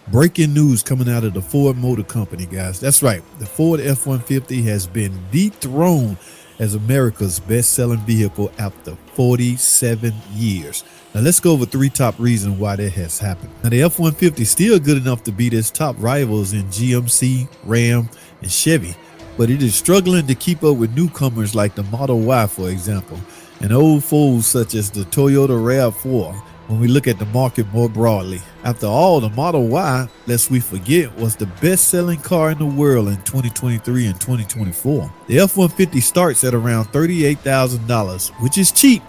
Breaking news coming out of the Ford Motor Company, guys. That's right. The Ford F-150 has been dethroned as America's best-selling vehicle after 47 years. Now let's go over three top reasons why that has happened. Now the F-150 is still good enough to beat its top rivals in GMC, Ram, and Chevy, but it is struggling to keep up with newcomers like the Model Y, for example, and old foes such as the Toyota RAV4 when we look at the market more broadly. After all, the Model Y, lest we forget, was the best-selling car in the world in 2023 and 2024. The F-150 starts at around $38,000, which is cheap,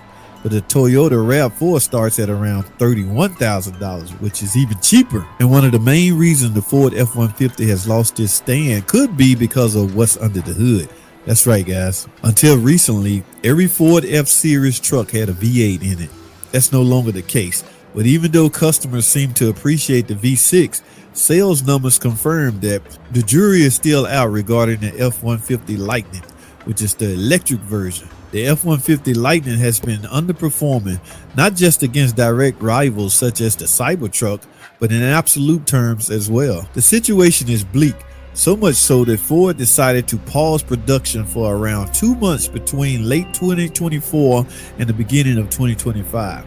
but the Toyota RAV4 starts at around $31,000, which is even cheaper. And one of the main reasons the Ford F-150 has lost its stand could be because of what's under the hood. That's right, guys. Until recently, every Ford F-Series truck had a V8 in it. That's no longer the case. But even though customers seem to appreciate the V6, sales numbers confirm that the jury is still out regarding the F-150 Lightning, which is the electric version. The F-150 Lightning has been underperforming, not just against direct rivals such as the Cybertruck, but in absolute terms as well. The situation is bleak, so much so that Ford decided to pause production for around 2 months between late 2024 and the beginning of 2025.